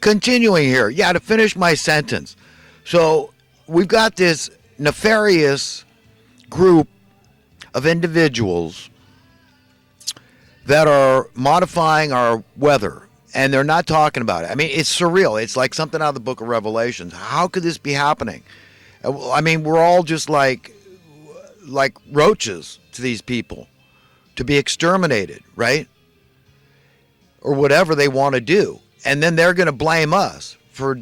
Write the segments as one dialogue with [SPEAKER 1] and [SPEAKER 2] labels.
[SPEAKER 1] Continuing here, yeah, to finish my sentence. So we've got this nefarious group of individuals that are modifying our weather, and they're not talking about it. I mean, it's surreal. It's like something out of the book of Revelations. How could this be happening? I mean, we're all just like roaches to these people to be exterminated, right? Or whatever they want to do. And then they're going to blame us for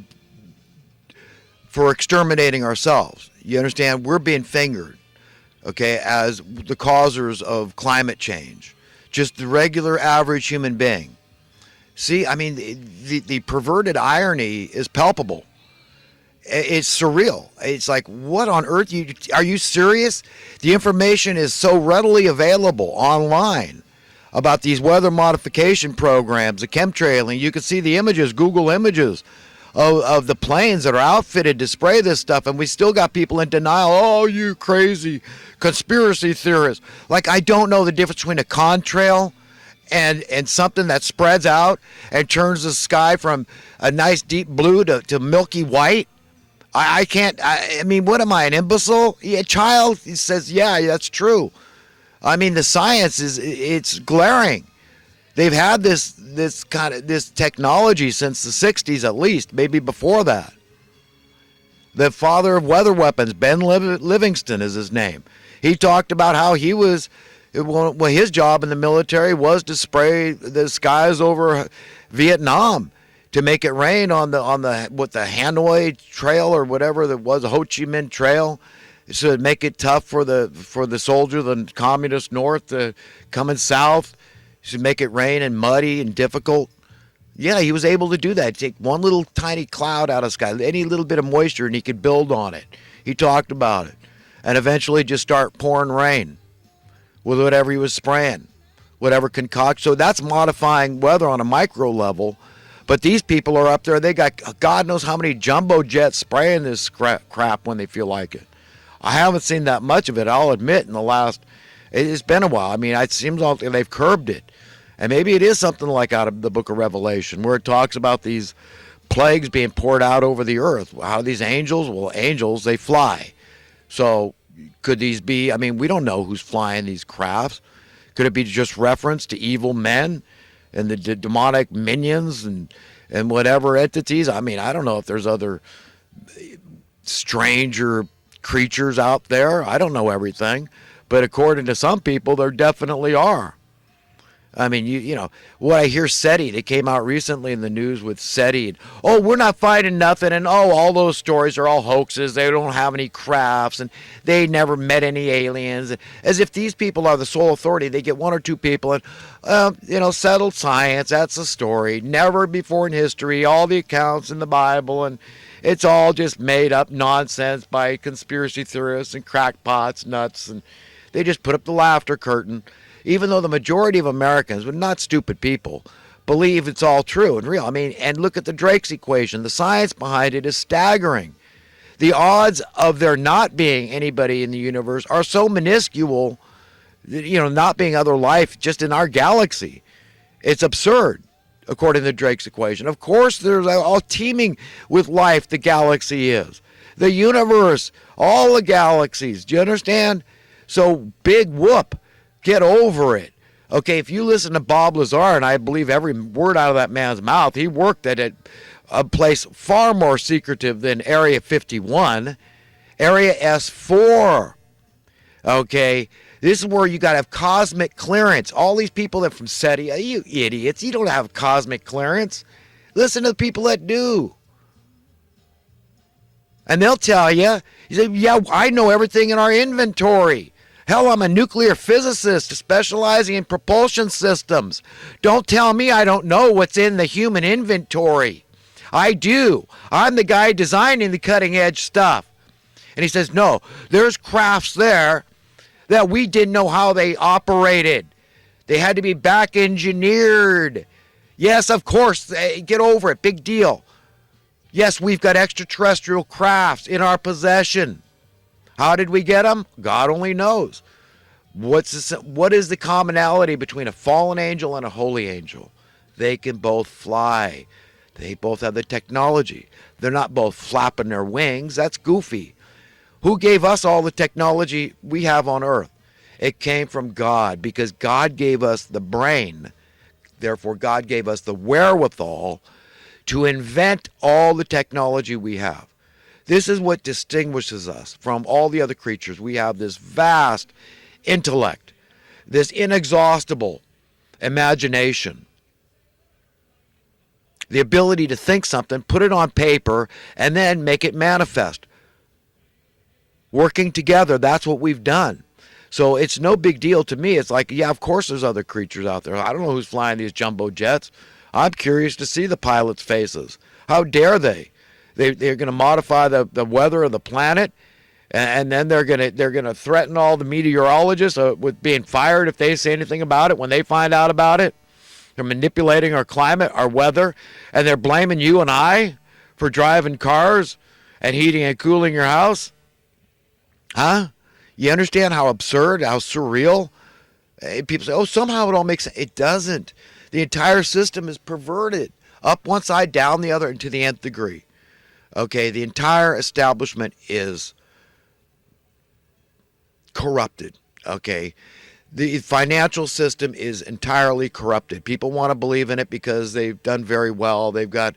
[SPEAKER 1] exterminating ourselves. You understand? We're being fingered, okay, as the causers of climate change. Just the regular average human being. See, I mean, the perverted irony is palpable. It's surreal. It's like, what on earth? Are you serious? The information is so readily available online about these weather modification programs, the chemtrailing. You can see the images, Google images of the planes that are outfitted to spray this stuff, and we still got people in denial. Oh, you crazy conspiracy theorists. Like, I don't know the difference between a contrail and something that spreads out and turns the sky from a nice deep blue to milky white. I can't, I mean, what am I, an imbecile? A child? He says, yeah, that's true. I mean, the science it's glaring. They've had this technology since the 60s at least, maybe before that. The father of weather weapons, Ben Livingston is his name. He talked about how he was, well, his job in the military was to spray the skies over Vietnam to make it rain on the Hanoi Trail or whatever that was, the Ho Chi Minh Trail, so make it tough for the soldier, the communist North, coming south, to make it rain and muddy and difficult. Yeah, he was able to do that. Take one little tiny cloud out of the sky, any little bit of moisture, and he could build on it. He talked about it, and eventually just start pouring rain with whatever he was spraying, whatever concoction. So that's modifying weather on a micro level. But these people are up there. They got God knows how many jumbo jets spraying this crap when they feel like it. I haven't seen that much of it, I'll admit, in the last, it's been a while. I mean, it seems like they've curbed it. And maybe it is something like out of the book of Revelation, where it talks about these plagues being poured out over the earth. How are these angels? Well, angels, they fly. So could these be, I mean, we don't know who's flying these crafts. Could it be just reference to evil men and the demonic minions and whatever entities? I mean, I don't know if there's other stranger creatures out there. I don't know everything. But according to some people, there definitely are. I mean, you know, what I hear SETI, they came out recently in the news with SETI. And, oh, we're not fighting nothing. And, oh, all those stories are all hoaxes. They don't have any crafts. And they never met any aliens. As if these people are the sole authority. They get one or two people and, you know, settled science. That's the story. Never before in history. All the accounts in the Bible. And it's all just made up nonsense by conspiracy theorists and crackpots, nuts. And they just put up the laughter curtain. Even though the majority of Americans, but not stupid people, believe it's all true and real. I mean, and look at the Drake's equation. The science behind it is staggering. The odds of there not being anybody in the universe are so minuscule, you know, not being other life just in our galaxy. It's absurd, according to Drake's equation. Of course, there's all teeming with life, the galaxy is. The universe, all the galaxies. Do you understand? So, big whoop. Get over it. Okay, if you listen to Bob Lazar, and I believe every word out of that man's mouth, he worked at a place far more secretive than Area 51, Area S4. Okay, this is where you got to have cosmic clearance. All these people that from SETI, you idiots, you don't have cosmic clearance. Listen to the people that do. And they'll tell you, say, yeah, I know everything in our inventory. Hell, I'm a nuclear physicist specializing in propulsion systems. Don't tell me I don't know what's in the human inventory. I do. I'm the guy designing the cutting edge stuff. And he says, no, there's crafts there that we didn't know how they operated. They had to be back engineered. Yes, of course, get over it. Big deal. Yes, we've got extraterrestrial crafts in our possession. How did we get them? God only knows. What is the commonality between a fallen angel and a holy angel? They can both fly. They both have the technology. They're not both flapping their wings. That's goofy. Who gave us all the technology we have on Earth? It came from God, because God gave us the brain. Therefore, God gave us the wherewithal to invent all the technology we have. This is what distinguishes us from all the other creatures. We have this vast intellect, this inexhaustible imagination, the ability to think something, put it on paper, and then make it manifest. Working together, that's what we've done. So it's no big deal to me. It's like, yeah, of course there's other creatures out there. I don't know who's flying these jumbo jets. I'm curious to see the pilots' faces. How dare they? They're going to modify the weather of the planet, and then they're going to threaten all the meteorologists with being fired if they say anything about it when they find out about it. They're manipulating our climate, our weather, and they're blaming you and I for driving cars and heating and cooling your house. Huh? You understand how absurd, how surreal? People say, oh, somehow it all makes sense. It doesn't. The entire system is perverted. Up one side, down the other, and to the nth degree. Okay, the entire establishment is corrupted. Okay, the financial system is entirely corrupted. People want to believe in it because they've done very well. They've got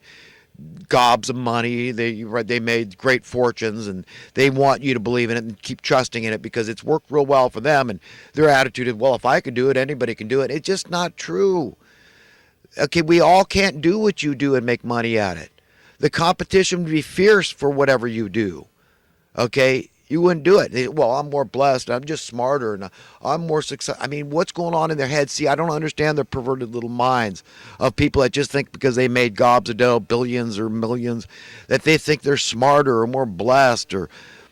[SPEAKER 1] gobs of money. They made great fortunes, and they want you to believe in it and keep trusting in it because it's worked real well for them. And their attitude is, well, if I can do it, anybody can do it. It's just not true. Okay, we all can't do what you do and make money at it. The competition would be fierce for whatever you do. Okay, you wouldn't do it. Well, I'm more blessed. I'm just smarter, and I'm more successful. I mean, what's going on in their heads? See, I don't understand their perverted little minds of people that just think because they made gobs of dough, billions or millions, that they think they're smarter or more blessed, or,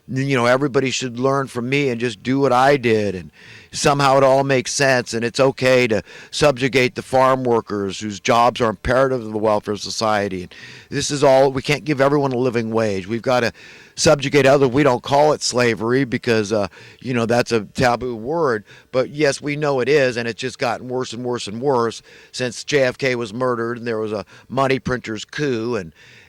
[SPEAKER 1] you know, everybody should learn from me and just do what I did, and somehow it all makes sense, and it's okay to subjugate the farm workers whose jobs are imperative to the welfare society. And this is all, we can't give everyone a living wage. We've got to subjugate others. We don't call it slavery because, you know, that's a taboo word. But yes, we know it is, and it's just gotten worse and worse and worse since JFK was murdered and there was a money printer's coup,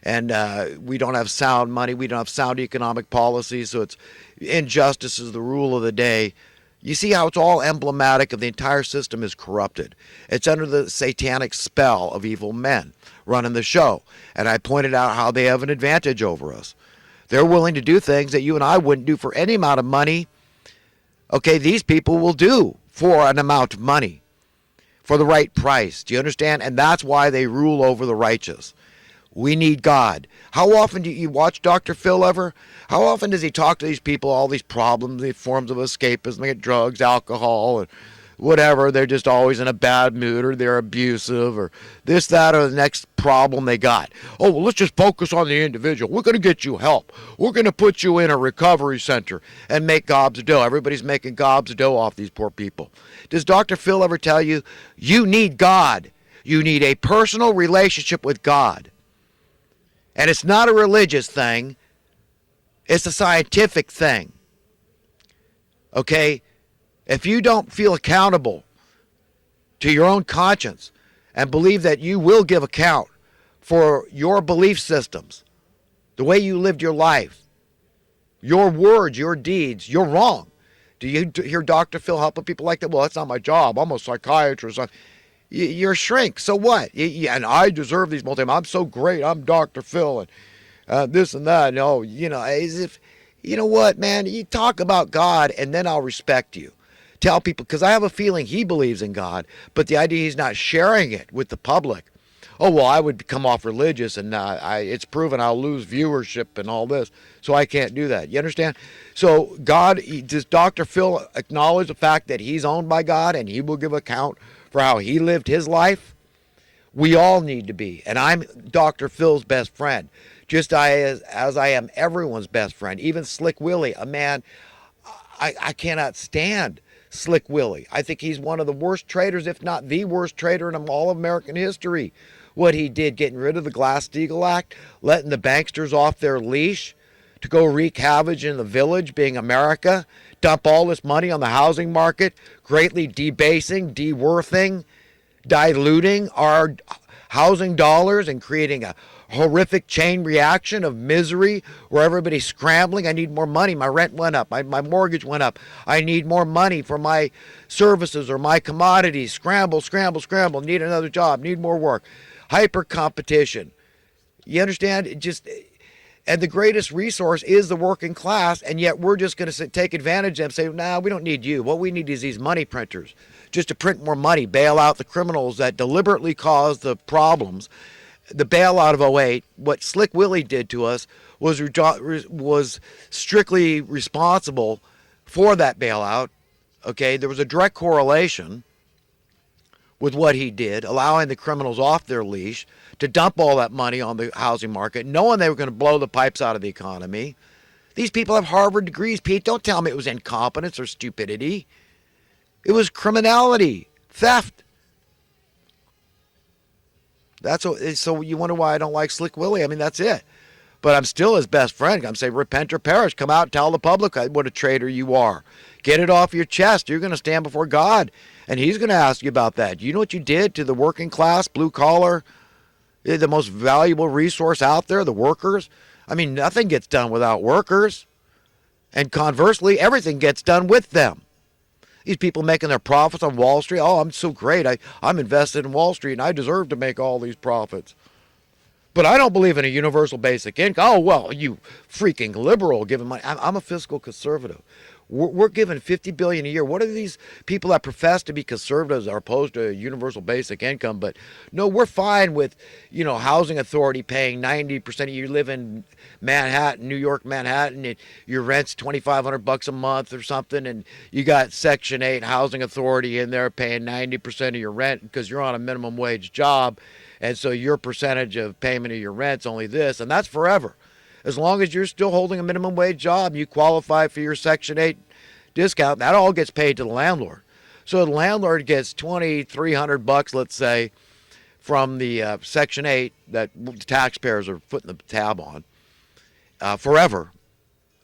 [SPEAKER 1] and we don't have sound money. We don't have sound economic policy, so it's injustice is the rule of the day. You see how it's all emblematic of the entire system is corrupted. It's under the satanic spell of evil men running the show. And I pointed out how they have an advantage over us. They're willing to do things that you and I wouldn't do for any amount of money. Okay, these people will do for an amount of money, for the right price. Do you understand? And that's why they rule over the righteous. We need God. How often do you watch Dr. Phil ever? How often does he talk to these people, all these problems, these forms of escapism, they get drugs, alcohol, and whatever. They're just always in a bad mood, or they're abusive, or this, that, or the next problem they got. Oh, well, let's just focus on the individual. We're going to get you help. We're going to put you in a recovery center and make gobs of dough. Everybody's making gobs of dough off these poor people. Does Dr. Phil ever tell you, you need God? You need a personal relationship with God. And it's not a religious thing. It's a scientific thing. Okay? If you don't feel accountable to your own conscience and believe that you will give account for your belief systems, the way you lived your life, your words, your deeds, you're wrong. Do you hear Dr. Phil helping people like that? Well, that's not my job. I'm a psychiatrist. You're a shrink. So what? And I deserve these I'm so great. I'm Dr. Phil and this and that. No, you know, as if, you know what, man, you talk about God and then I'll respect you. Tell people, because I have a feeling he believes in God, but the idea he's not sharing it with the public. Oh, well, I would come off religious, and it's proven I'll lose viewership and all this, so I can't do that. You understand? So God, does Dr. Phil acknowledge the fact that he's owned by God and he will give account for how he lived his life? We all need to be. And I'm Dr. Phil's best friend, just as I am everyone's best friend, even Slick Willie, a man I cannot stand. Slick Willie. I think he's one of the worst traders, if not the worst trader in all of American history. What he did, getting rid of the Glass-Steagall Act, letting the banksters off their leash to go wreak havoc in the village, being America, dump all this money on the housing market, greatly debasing, deworthing, diluting our housing dollars and creating a horrific chain reaction of misery where everybody's scrambling. I need more money. My rent went up. My mortgage went up. I need more money for my services or my commodities. Scramble, scramble, scramble. Need another job. Need more work. Hyper competition. You understand? And the greatest resource is the working class, and yet we're just going to take advantage of them and say, nah, we don't need you. What we need is these money printers just to print more money, bail out the criminals that deliberately caused the problems. The bailout of '08, what Slick Willie did to us was strictly responsible for that bailout. Okay, there was a direct correlation with what he did, allowing the criminals off their leash to dump all that money on the housing market, knowing they were going to blow the pipes out of the economy. These people have Harvard degrees, Pete. Don't tell me it was incompetence or stupidity. It was criminality, theft. So you wonder why I don't like Slick Willie? I mean, that's it. But I'm still his best friend. I'm saying, repent or perish. Come out and tell the public what a traitor you are. Get it off your chest. You're going to stand before God, and he's going to ask you about that. You know what you did to the working class, blue collar, the most valuable resource out there, the workers? I mean, nothing gets done without workers. And conversely, everything gets done with them. These people making their profits on Wall Street. Oh, I'm so great. I'm invested in Wall Street, and I deserve to make all these profits. But I don't believe in a universal basic income. Oh, well, you freaking liberal giving money. I'm a fiscal conservative. We're giving $50 billion a year. What are these people that profess to be conservatives are opposed to a universal basic income? But no, we're fine with, housing authority paying 90% of you live in Manhattan, New York, Manhattan, and your rent's $2,500 a month or something, and you got Section 8 housing authority in there paying 90% of your rent because you're on a minimum wage job, and so your percentage of payment of your rent's only this, and that's forever. As long as you're still holding a minimum wage job, you qualify for your Section 8 discount. That all gets paid to the landlord. So the landlord gets $2,300, let's say, from the Section 8 that the taxpayers are putting the tab on forever.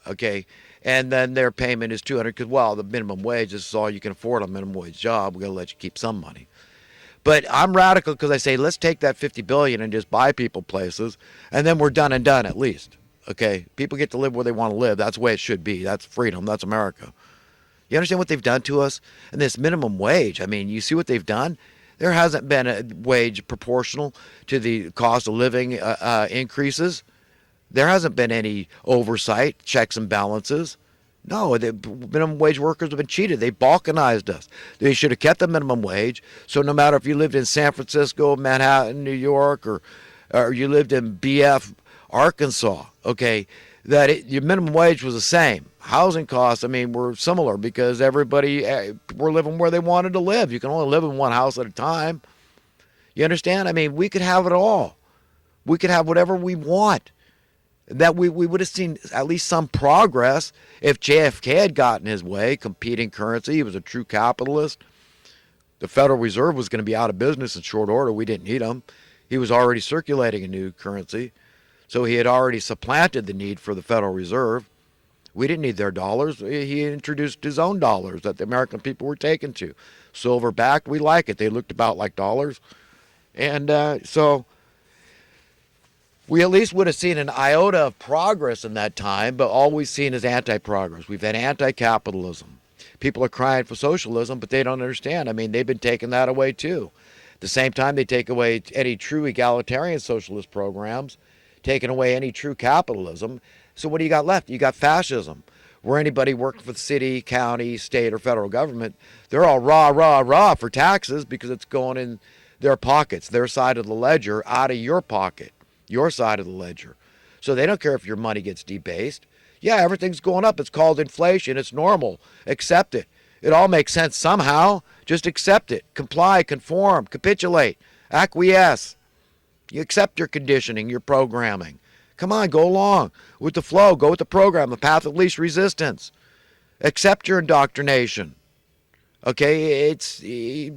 [SPEAKER 1] Okay, and then their payment is $200 because, well, the minimum wage is all you can afford on a minimum wage job. We're gonna let you keep some money. But I'm radical because I say let's take that $50 billion and just buy people places, and then we're done at least. Okay, people get to live where they want to live. That's the way it should be. That's freedom. That's America. You understand what they've done to us? And this minimum wage, I mean, you see what they've done? There hasn't been a wage proportional to the cost of living increases. There hasn't been any oversight, checks and balances. No, the minimum wage workers have been cheated. They balkanized us. They should have kept the minimum wage. So no matter if you lived in San Francisco, Manhattan, New York, or you lived in BF, Arkansas, okay, your minimum wage was the same. Housing costs, I mean, were similar because everybody were living where they wanted to live. You can only live in one house at a time. You understand? I mean, we could have it all. We could have whatever we want. That we would have seen at least some progress if JFK had gotten his way, competing currency. He was a true capitalist. The Federal Reserve was going to be out of business in short order. We didn't need him. He was already circulating a new currency. So he had already supplanted the need for the Federal Reserve. We didn't need their dollars. He introduced his own dollars that the American people were taken to. Silver backed, we like it. They looked about like dollars. And so we at least would have seen an iota of progress in that time, but all we've seen is anti-progress. We've had anti-capitalism. People are crying for socialism, but they don't understand. I mean, they've been taking that away too. At the same time, they take away any true egalitarian socialist programs, taking away any true capitalism. So what do you got left? You got fascism, where anybody working for the city, county, state, or federal government, they're all rah for taxes because it's going in their pockets, their side of the ledger, out of your pocket, your side of the ledger. So they don't care if your money gets debased. Yeah, everything's going up. It's called inflation. It's normal. Accept it. It all makes sense somehow. Just accept it. Comply, conform, capitulate, acquiesce. You accept your conditioning, your programming. Come on, go along with the flow. Go with the program, the path of least resistance. Accept your indoctrination. Okay,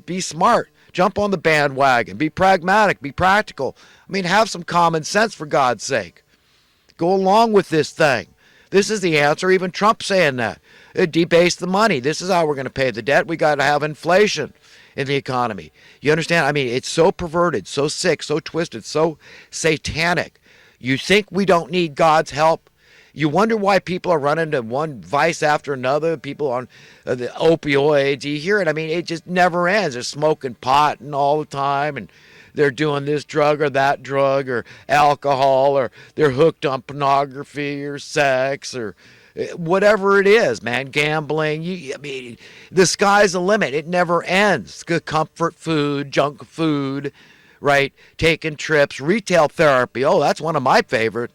[SPEAKER 1] be smart. Jump on the bandwagon. Be pragmatic. Be practical. I mean, have some common sense, for God's sake. Go along with this thing. This is the answer. Even Trump saying that. Debase the money. This is how we're going to pay the debt. We got to have inflation. in the economy. You understand? I mean, it's so perverted, so sick, so twisted, so satanic. You think we don't need God's help? You wonder why people are running to one vice after another, people on the opioids. You hear it. I mean, it just never ends. They're smoking pot and all the time, and they're doing this drug or that drug or alcohol, or they're hooked on pornography or sex or whatever it is, man, gambling. I mean, the sky's the limit. It never ends. Comfort food, junk food, right? Taking trips, retail therapy. Oh, that's one of my favorite.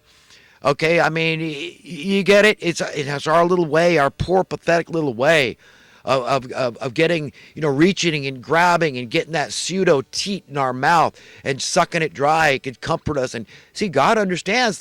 [SPEAKER 1] Okay, I mean, you get it. It has our little way, our poor, pathetic little way of getting, reaching and grabbing and getting that pseudo teat in our mouth and sucking it dry. It could comfort us. And see, God understands